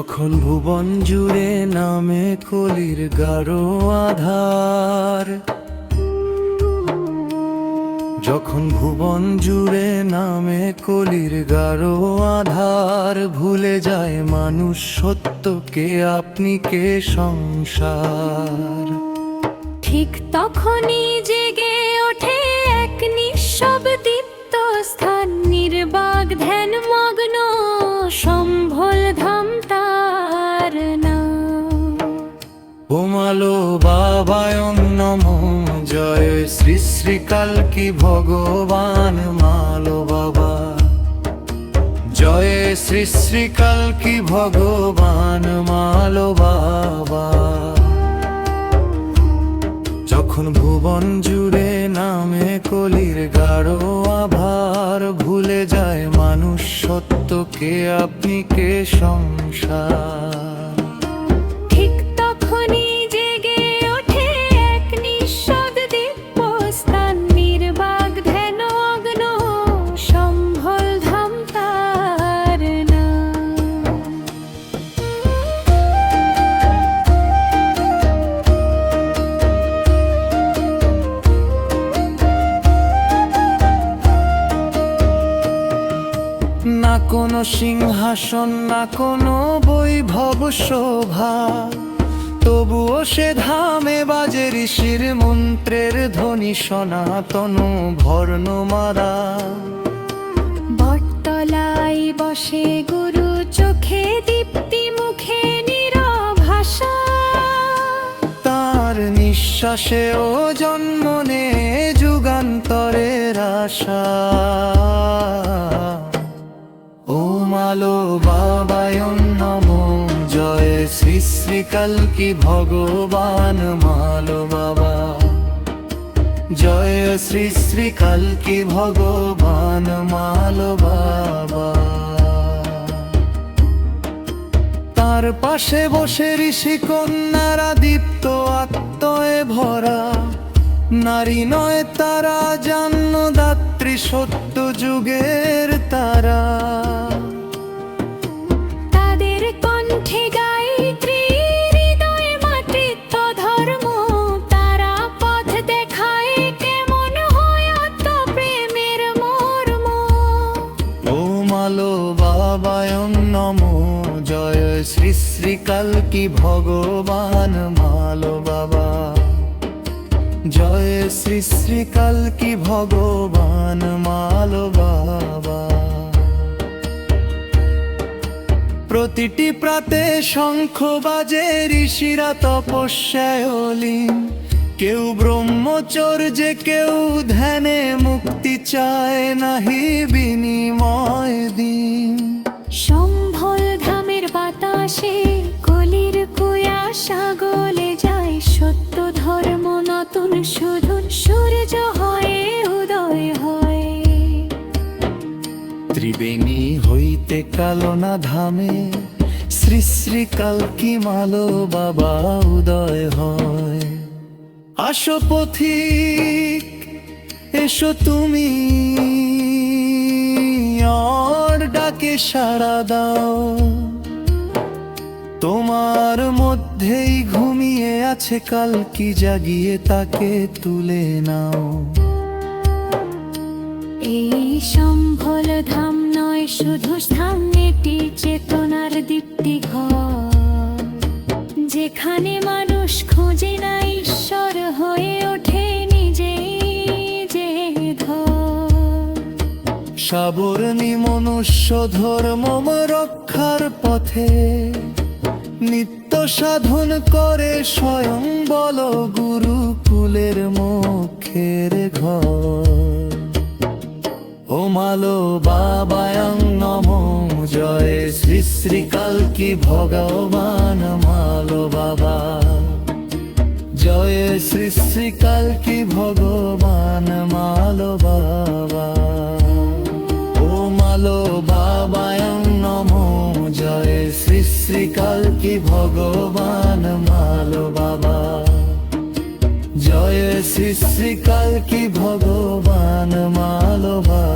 যখন ভুবন জুড়ে নামে কলির গাঢ় আধার, যখন ভুবন জুড়ে নামে কলির গাঢ় আধার, ভুলে যায় মানুষ সত্যকে, আপনি কে সংসার। ঠিক তখনই জেগে ওঠে এক নিঃশব দীপ্ত স্থান, নির্বাক ধ্যান মগ্ন সম্ভল ধাম তার নাম। ওমালো বাবায় নমঃ, জয় শ্রী শ্রী কালকি ভগবান মালো বাবা, জয় শ্রী শ্রী কালকি ভগবান মালো বাবা। যখন ভুবন জুড়ে নামে কলির গাঢ় আভার, ভুলে যায় মানুষ সত্যকে, আপনি কে সংসার। ঠিক তখনই জেগে ওঠে এক নিঃশব দিব্য স্থান, নির্বাক ধ্যান মগ্ন সম্ভল ধাম তার নাম। না কোনো সিংহাসন, না কোনো বৈভব শোভা, তবুও সে ধামে বাজে ঋষির মন্ত্রের ধ্বনি, সনাতন বর্ণমালা। বটতলায় বসে গুরু, চোখে দীপ্তি মুখে নীরব ভাষা, তার নিঃশ্বাসে ও জন্ম নে যুগান্তরের আশা। ওমালো বাবায় নমঃ, জয় শ্রী শ্রী কালকি ভগবান মালো বাবা, জয় শ্রী শ্রী কালকি ভগবান মালো বাবা। তার পাশে বসে ঋষি কন্যারা দীপ্ত আত্ময়ে ভরা, নারী নয় তারা জন্মদাত্রী, সত্য যুগের তারা। তাদের কণ্ঠে গায়ত্রী, হৃদয়ে মাতৃত্ব ধর্ম, তারা পথ দেখায় কেমন হয় অত প্রেমের মর্ম। ওমালো বাবায় নমঃ, জয় শ্রী শ্রী কালকি ভগবান মালো বাবা, জয় শ্রী শ্রী কালকি ভগবান মালো বাবা। প্রতিটি প্রাতে শঙ্খ বাজে, ঋষিরা তপস্যায় লীন, কেউ ব্রহ্মচর্যে, কেউ ধ্যানে, মুক্তি চায় নাহি বিনিময় দিন। সম্ভল ধামের বাতাসে কলির কুয়াশা গলে যায়, সত্য ধর্ম নতুন শুধু সূর্য হয়ে উদয় হয়। ত্রিবেণী হইতে কালনা ধামে, শ্রী শ্রী কালকি মালো বাবা উদয় হয়। আসো পথিক এসো তুমি, ওর ডাকে সাড়া দাও, তোমার মধ্যেই ঘুমিয়ে আছে কালকি, জাগিয়ে তাকে তুলে নাও। এই সম্ভল ধাম নয় শুধু স্থান, এটি চেতনার দীপ্তি ঘর, যেখানে মানুষ খোঁজে না ঈশ্বর, হয়ে ওঠে নিজেই যে ধর। সাবর্ণী মনুষ্য ধর্ম রক্ষার পথে, নিত্য সাধন করে স্বয়ং বল গুরুকুলের মুখের ঘর। ওমালো বাবায় নমঃ, জয় শ্রী শ্রী কালকি ভগবান মালো বাবা, জয় শ্রী শ্রী কালকি ভগবান মালো বাবা। ওমালো বাবায় নমঃ, জয় শ্রী শ্রী কালকি ভগবান মালো বাবা, জয় শ্রী শ্রী কালকি ভগবান মালো বাবা।